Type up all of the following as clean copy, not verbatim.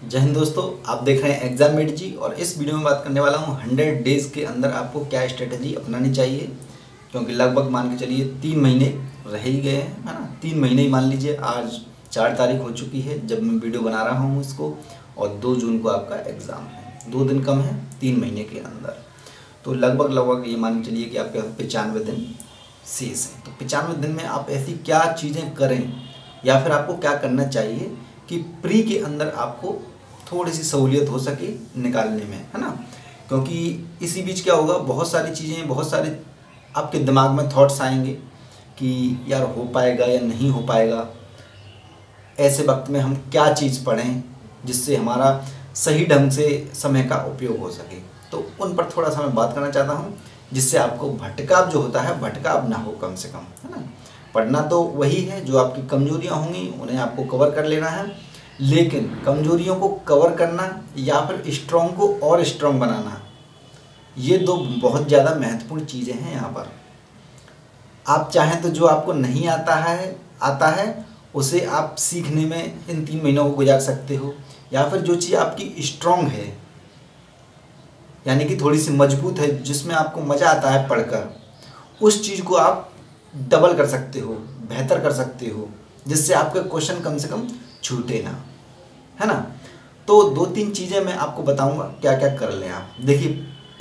जय हिंद दोस्तों, आप देख रहे हैं एग्जाम मेट जी। और इस वीडियो में बात करने वाला हूँ 100 डेज़ के अंदर आपको क्या स्ट्रेटजी अपनानी चाहिए, क्योंकि लगभग मान के चलिए 3 महीने रह ही गए हैं, है ना। 3 महीने ही मान लीजिए। आज 4 तारीख हो चुकी है जब मैं वीडियो बना रहा हूँ इसको, और 2 जून को आपका एग्ज़ाम है। 2 दिन कम है 3 महीने के अंदर, तो लगभग ये मान के चलिए कि आपके 95 दिन शेष हैं। तो 95 दिन में आप ऐसी क्या चीज़ें करें या फिर आपको क्या करना चाहिए कि प्री के अंदर आपको थोड़ी सी सहूलियत हो सके निकालने में, है ना। क्योंकि इसी बीच क्या होगा, बहुत सारी चीज़ें, बहुत सारे आपके दिमाग में थॉट्स आएंगे कि यार हो पाएगा या नहीं हो पाएगा। ऐसे वक्त में हम क्या चीज़ पढ़ें जिससे हमारा सही ढंग से समय का उपयोग हो सके, तो उन पर थोड़ा सा मैं बात करना चाहता हूँ, जिससे आपको भटकाव जो होता है भटकाव ना हो कम से कम, है ना। पढ़ना तो वही है, जो आपकी कमजोरियाँ होंगी उन्हें आपको कवर कर लेना है, लेकिन कमजोरियों को कवर करना या फिर स्ट्रॉन्ग को और स्ट्रॉन्ग बनाना, ये 2 बहुत ज़्यादा महत्वपूर्ण चीज़ें हैं यहाँ पर। आप चाहें तो जो आपको नहीं आता है उसे आप सीखने में इन 3 महीनों को गुजार सकते हो, या फिर जो चीज़ आपकी स्ट्रॉन्ग है यानी कि थोड़ी सी मजबूत है, जिसमें आपको मज़ा आता है पढ़कर, उस चीज़ को आप डबल कर सकते हो, बेहतर कर सकते हो, जिससे आपके क्वेश्चन कम से कम छूटे ना, है ना। तो 2-3 चीज़ें मैं आपको बताऊंगा क्या क्या कर लें आप। देखिए,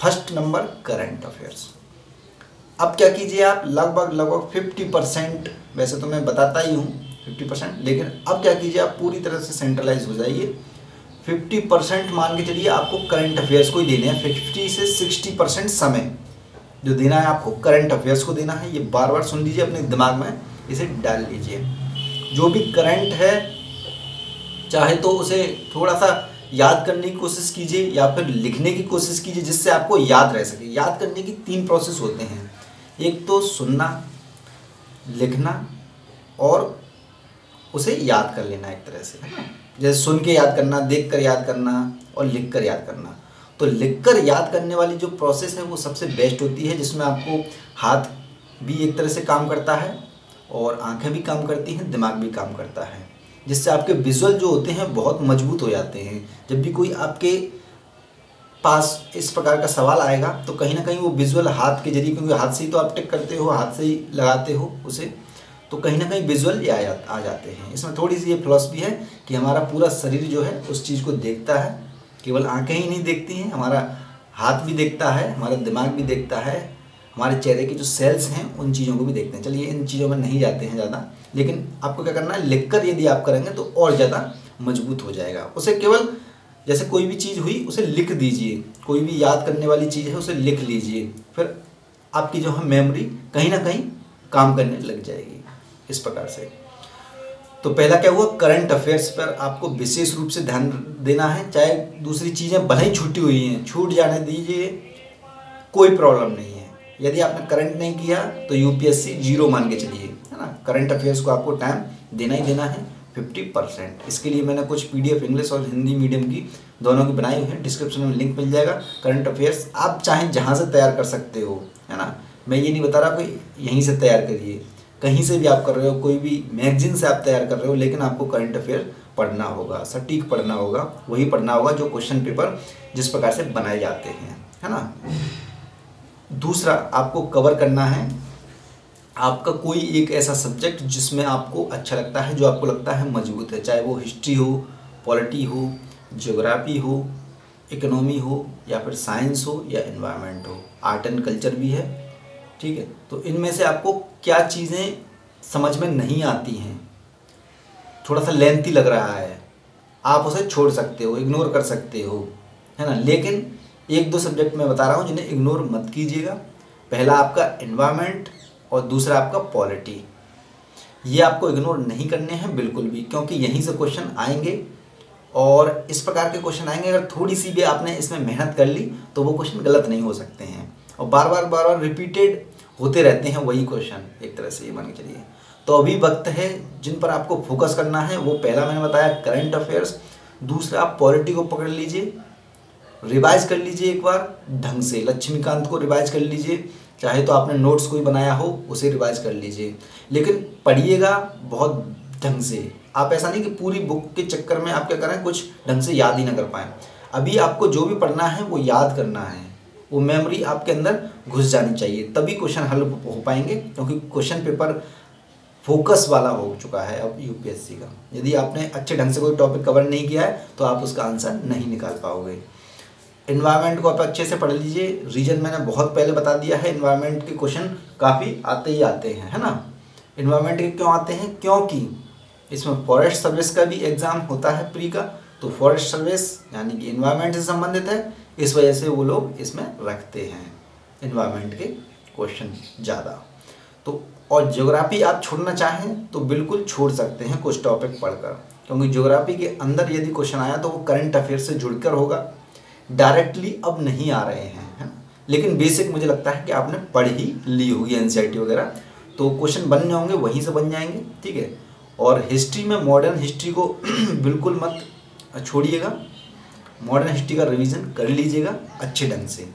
फर्स्ट नंबर करंट अफेयर्स। अब क्या कीजिए आप, लगभग 50%, वैसे तो मैं बताता ही हूँ 50%, लेकिन अब क्या कीजिए आप पूरी तरह से सेंट्रलाइज हो जाइए। 50% मान के चलिए आपको करंट अफेयर्स को ही देने हैं। 50 से 60% समय जो देना है आपको करंट अफेयर्स को देना है। ये बार बार सुन लीजिए, अपने दिमाग में इसे डाल लीजिए। जो भी करंट है, चाहे तो उसे थोड़ा सा याद करने की कोशिश कीजिए या फिर लिखने की कोशिश कीजिए, जिससे आपको याद रह सके। याद करने की 3 प्रोसेस होते हैं, एक तो सुनना, लिखना और उसे याद कर लेना एक तरह से, है ना। जैसे सुन के याद करना, देख कर याद करना और लिख कर याद करना। तो लिख कर याद करने वाली जो प्रोसेस है वो सबसे बेस्ट होती है, जिसमें आपको हाथ भी एक तरह से काम करता है और आंखें भी काम करती हैं, दिमाग भी काम करता है, जिससे आपके विजुअल जो होते हैं बहुत मजबूत हो जाते हैं। जब भी कोई आपके पास इस प्रकार का सवाल आएगा तो कहीं ना कहीं वो विजुअल हाथ के जरिए, क्योंकि हाथ से ही तो आप टिक करते हो, हाथ से ही लगाते हो उसे, तो कहीं ना कहीं विजुअल ये आ जाते हैं। इसमें थोड़ी सी ये फिलॉसफी है कि हमारा पूरा शरीर जो है उस चीज़ को देखता है, केवल आंखें ही नहीं देखती हैं, हमारा हाथ भी देखता है, हमारा दिमाग भी देखता है, हमारे चेहरे के जो सेल्स हैं उन चीज़ों को भी देखते हैं। चलिए इन चीज़ों में नहीं जाते हैं ज़्यादा, लेकिन आपको क्या करना है, लिखकर यदि आप करेंगे तो और ज़्यादा मजबूत हो जाएगा। उसे केवल जैसे कोई भी चीज़ हुई उसे लिख दीजिए, कोई भी याद करने वाली चीज़ है उसे लिख लीजिए, फिर आपकी जो है मेमोरी कहीं ना कहीं काम करने लग जाएगी इस प्रकार से। तो पहला क्या हुआ, करंट अफेयर्स पर आपको विशेष रूप से ध्यान देना है। चाहे दूसरी चीज़ें भले ही छूटी हुई हैं, छूट जाने दीजिए, कोई प्रॉब्लम नहीं है। यदि आपने करंट नहीं किया तो यूपीएससी 0 मान के चलिए, है ना। करंट अफेयर्स को आपको टाइम देना ही देना है 50%। इसके लिए मैंने कुछ PDF इंग्लिश और हिंदी मीडियम की दोनों की बनाई हुई है, डिस्क्रिप्शन में लिंक मिल जाएगा। करंट अफेयर्स आप चाहें जहाँ से तैयार कर सकते हो, है ना। मैं ये नहीं बता रहा कि यहीं से तैयार करिए, कहीं से भी आप कर रहे हो, कोई भी मैगजीन से आप तैयार कर रहे हो, लेकिन आपको करंट अफेयर पढ़ना होगा, सटीक पढ़ना होगा, वही पढ़ना होगा जो क्वेश्चन पेपर जिस प्रकार से बनाए जाते हैं, है ना। दूसरा, आपको कवर करना है आपका कोई एक ऐसा सब्जेक्ट जिसमें आपको अच्छा लगता है, जो आपको लगता है मजबूत है, चाहे वो हिस्ट्री हो, पॉलिटी हो, ज्योग्राफी हो, इकोनॉमी हो, या फिर साइंस हो, या एनवायरनमेंट हो, आर्ट एंड कल्चर भी है, ठीक है। तो इनमें से आपको क्या चीज़ें समझ में नहीं आती हैं, थोड़ा सा लेंथी लग रहा है, आप उसे छोड़ सकते हो, इग्नोर कर सकते हो, है ना। लेकिन 1-2 सब्जेक्ट मैं बता रहा हूँ जिन्हें इग्नोर मत कीजिएगा। पहला आपका एनवायरनमेंट और दूसरा आपका पॉलिटी। ये आपको इग्नोर नहीं करने हैं बिल्कुल भी, क्योंकि यहीं से क्वेश्चन आएंगे और इस प्रकार के क्वेश्चन आएंगे। अगर थोड़ी सी भी आपने इसमें मेहनत कर ली तो वो क्वेश्चन गलत नहीं हो सकते हैं, और बार बार रिपीटेड होते रहते हैं वही क्वेश्चन, एक तरह से ये मान के चलिए। तो अभी वक्त है जिन पर आपको फोकस करना है, वो पहला मैंने बताया करंट अफेयर्स, दूसरा आप पॉलिटी को पकड़ लीजिए, रिवाइज कर लीजिए एक बार ढंग से, लक्ष्मीकांत को रिवाइज कर लीजिए, चाहे तो आपने नोट्स कोई बनाया हो उसे रिवाइज कर लीजिए, लेकिन पढ़िएगा बहुत ढंग से, आप ऐसा नहीं कि पूरी बुक के चक्कर में आप क्या करें, कुछ ढंग से याद ही ना कर पाएँ। अभी आपको जो भी पढ़ना है वो याद करना है, वो मेमोरी आपके अंदर घुस जानी चाहिए, तभी क्वेश्चन हल हो पाएंगे। क्योंकि क्वेश्चन पेपर फोकस वाला हो चुका है अब यूपीएससी का। यदि आपने अच्छे ढंग से कोई टॉपिक कवर नहीं किया है तो आप उसका आंसर नहीं निकाल पाओगे। इन्वायरमेंट को आप अच्छे से पढ़ लीजिए, रीजन मैंने बहुत पहले बता दिया है। इन्वायरमेंट के क्वेश्चन काफ़ी आते ही आते हैं, है ना। इन्वायरमेंट के क्यों आते हैं, क्योंकि इसमें फॉरेस्ट सर्विस का भी एग्ज़ाम होता है प्री का, तो फॉरेस्ट सर्विस यानी कि इन्वायरमेंट से संबंधित है, इस वजह से वो लोग इसमें रखते हैं इन्वायरमेंट के क्वेश्चन ज़्यादा। तो और ज्योग्राफी आप छोड़ना चाहें तो बिल्कुल छोड़ सकते हैं कुछ टॉपिक पढ़कर, क्योंकि ज्योग्राफी के अंदर यदि क्वेश्चन आया तो वो करंट अफेयर से जुड़कर होगा, डायरेक्टली अब नहीं आ रहे हैं, है। लेकिन बेसिक मुझे लगता है कि आपने पढ़ ही ली होगी एनसीईआरटी वगैरह, तो क्वेश्चन बनने होंगे वहीं से बन जाएंगे, ठीक है। और हिस्ट्री में मॉडर्न हिस्ट्री को बिल्कुल मत छोड़िएगा, मॉडर्न हिस्ट्री का रिवीजन कर लीजिएगा अच्छे ढंग से।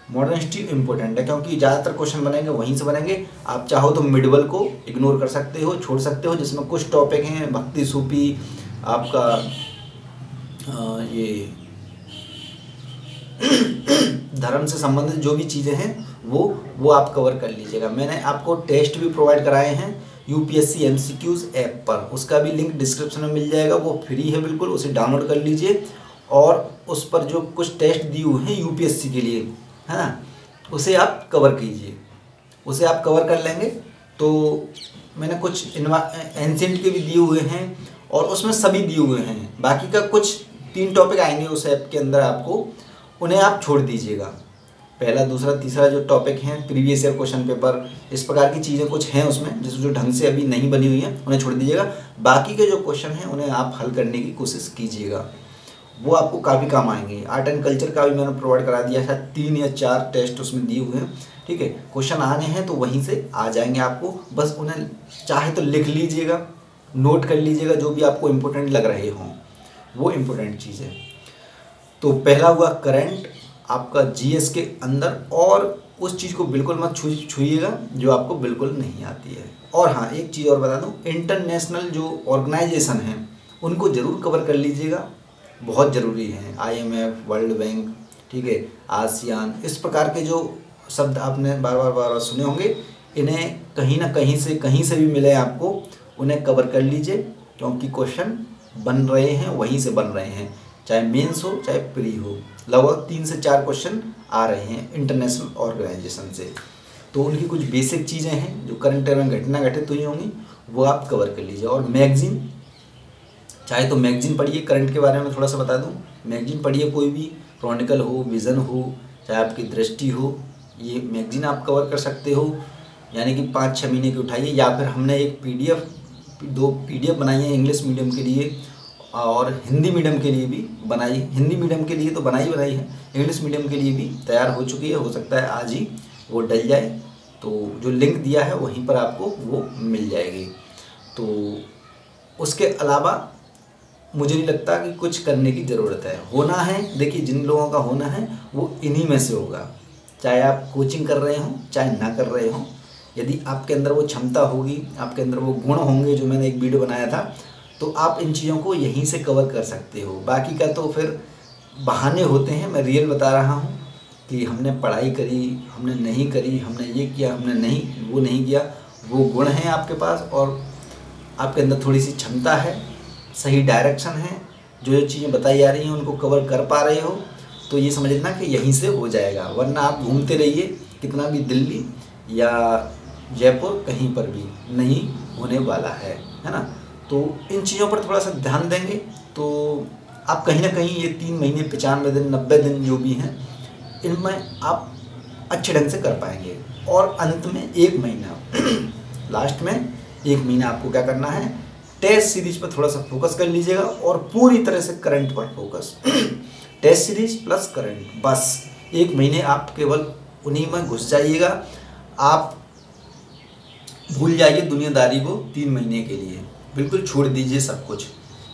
मॉडर्न हिस्ट्री इंपॉर्टेंट है क्योंकि ज़्यादातर क्वेश्चन बनेंगे वहीं से बनेंगे। आप चाहो तो मिडवल को इग्नोर कर सकते हो, छोड़ सकते हो, जिसमें कुछ टॉपिक हैं भक्ति सूफी, आपका ये धर्म से संबंधित जो भी चीज़ें हैं वो आप कवर कर लीजिएगा। मैंने आपको टेस्ट भी प्रोवाइड कराए हैं यूपीएससी एमसीक्यूज़ ऐप पर, उसका भी लिंक डिस्क्रिप्शन में मिल जाएगा, वो फ्री है बिल्कुल, उसे डाउनलोड कर लीजिए। और उस पर जो कुछ टेस्ट दिए हुए हैं यूपीएससी के लिए, है ना, उसे आप कवर कीजिए, उसे आप कवर कर लेंगे। तो मैंने कुछ एंशिएंट के भी दिए हुए हैं और उसमें सभी दिए हुए हैं, बाकी का कुछ 3 टॉपिक आएंगे उस ऐप के अंदर, आपको उन्हें आप छोड़ दीजिएगा। पहला, दूसरा, तीसरा जो टॉपिक हैं प्रीवियस ईयर क्वेश्चन पेपर, इस प्रकार की चीज़ें कुछ हैं उसमें जो ढंग से अभी नहीं बनी हुई हैं, उन्हें छोड़ दीजिएगा। बाकी के जो क्वेश्चन हैं उन्हें आप हल करने की कोशिश कीजिएगा, वो आपको काफ़ी काम आएंगे। आर्ट एंड कल्चर का भी मैंने प्रोवाइड करा दिया था, 3 या 4 टेस्ट उसमें दिए हुए हैं, ठीक है। क्वेश्चन आने हैं तो वहीं से आ जाएंगे आपको, बस उन्हें चाहे तो लिख लीजिएगा, नोट कर लीजिएगा, जो भी आपको इम्पोर्टेंट लग रहे हों वो इम्पोर्टेंट चीज़ है। तो पहला हुआ करंट आपका जीएस के अंदर, और उस चीज़ को बिल्कुल मत छूइएगा जो आपको बिल्कुल नहीं आती है। और हाँ, एक चीज़ और बता दूं, इंटरनेशनल जो ऑर्गेनाइजेशन हैं उनको ज़रूर कवर कर लीजिएगा, बहुत ज़रूरी है। IMF, वर्ल्ड बैंक, ठीक है, आसियान, इस प्रकार के जो शब्द आपने बार बार सुने होंगे, इन्हें कहीं ना कहीं से भी मिले आपको, उन्हें कवर कर लीजिए, क्योंकि क्वेश्चन बन रहे हैं वहीं से बन रहे हैं, चाहे मेंस हो चाहे प्री हो। लगभग 3 से 4 क्वेश्चन आ रहे हैं इंटरनेशनल ऑर्गेनाइजेशन से, तो उनकी कुछ बेसिक चीज़ें हैं जो करंट अफेयर में घटना घटित हुई होंगी, वो आप कवर कर लीजिए। और मैगजीन, चाहे तो मैगजीन पढ़िए, करंट के बारे में थोड़ा सा बता दूं, मैगजीन पढ़िए, कोई भी क्रॉनिकल हो, विज़न हो, चाहे आपकी दृष्टि हो, ये मैगजीन आप कवर कर सकते हो। यानी कि 5-6 महीने की उठाइए, या फिर हमने एक दो PDF बनाई है इंग्लिश मीडियम के लिए और हिंदी मीडियम के लिए भी बनाई। हिंदी मीडियम के लिए तो बनाई है, इंग्लिश मीडियम के लिए भी तैयार हो चुकी है, हो सकता है आज ही वो डल जाए, तो जो लिंक दिया है वहीं पर आपको वो मिल जाएगी। तो उसके अलावा मुझे नहीं लगता कि कुछ करने की ज़रूरत है। होना है, देखिए जिन लोगों का होना है वो इन्हीं में से होगा, चाहे आप कोचिंग कर रहे हों चाहे ना कर रहे हों। यदि आपके अंदर वो क्षमता होगी, आपके अंदर वो गुण होंगे, जो मैंने एक वीडियो बनाया था, तो आप इन चीज़ों को यहीं से कवर कर सकते हो। बाकी का तो फिर बहाने होते हैं। मैं रियल बता रहा हूँ कि हमने पढ़ाई करी, हमने नहीं करी, हमने ये किया, हमने नहीं वो नहीं किया। वो गुण हैं आपके पास और आपके अंदर थोड़ी सी क्षमता है, सही डायरेक्शन है, जो चीज़ें बताई जा रही हैं उनको कवर कर पा रहे हो, तो ये समझ लेना कि यहीं से हो जाएगा। वरना आप घूमते रहिए कितना भी, दिल्ली या जयपुर कहीं पर भी नहीं होने वाला है ना। तो इन चीज़ों पर थोड़ा सा ध्यान देंगे तो आप कहीं ना कहीं ये 3 महीने, 95 दिन, 90 दिन जो भी हैं, इनमें आप अच्छे ढंग से कर पाएंगे। और अंत में 1 महीना लास्ट में 1 महीना आपको क्या करना है, टेस्ट सीरीज पर थोड़ा सा फोकस कर लीजिएगा और पूरी तरह से करंट पर focus test series plus current, बस 1 महीने आप केवल उन्हीं में घुस जाइएगा। आप भूल जाइए दुनियादारी को 3 महीने के लिए, बिल्कुल छोड़ दीजिए सब कुछ।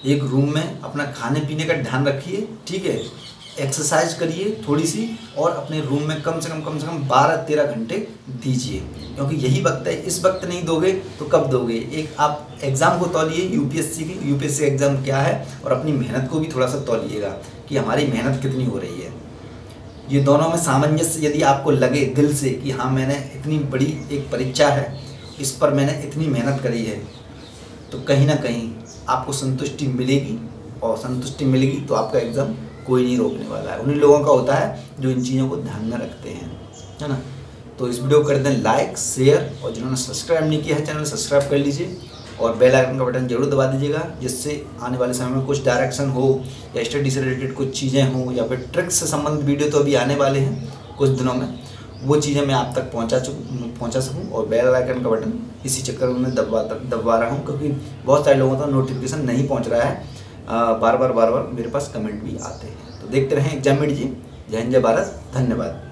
एक रूम में अपना खाने पीने का ध्यान रखिए, ठीक है, एक्सरसाइज करिए थोड़ी सी, और अपने रूम में कम से कम 12-13 घंटे दीजिए, क्योंकि यही वक्त है। इस वक्त नहीं दोगे तो कब दोगे। एक आप एग्ज़ाम को तौलिए, यूपीएससी एग्ज़ाम क्या है, और अपनी मेहनत को भी थोड़ा सा तौलिएगा कि हमारी मेहनत कितनी हो रही है। ये दोनों में सामंजस्य यदि आपको लगे दिल से कि हाँ मैंने इतनी बड़ी एक परीक्षा है, इस पर मैंने इतनी मेहनत करी है, तो कहीं ना कहीं आपको संतुष्टि मिलेगी, और संतुष्टि मिलेगी तो आपका एग्ज़ाम कोई नहीं रोकने वाला है। उन्हीं लोगों का होता है जो इन चीज़ों को ध्यान में रखते हैं, है ना। तो इस वीडियो को कर दें लाइक, शेयर, और जिन्होंने सब्सक्राइब नहीं किया है चैनल सब्सक्राइब कर लीजिए, और बेल आइकन का बटन जरूर दबा दीजिएगा, जिससे आने वाले समय में कुछ डायरेक्शन हो या स्टडी से रिलेटेड कुछ चीज़ें हों या फिर ट्रिक्स से संबंधित वीडियो तो अभी आने वाले हैं कुछ दिनों में, वो चीज़ें मैं आप तक पहुंचा सकूं। और बेल आइकन का बटन इसी चक्कर में दबवा रहा हूं, क्योंकि बहुत सारे लोगों तक नोटिफिकेशन नहीं पहुंच रहा है, बार बार मेरे पास कमेंट भी आते हैं। तो देखते रहें एग्जाम मेड जी। जय हिंद, जय भारत, धन्यवाद।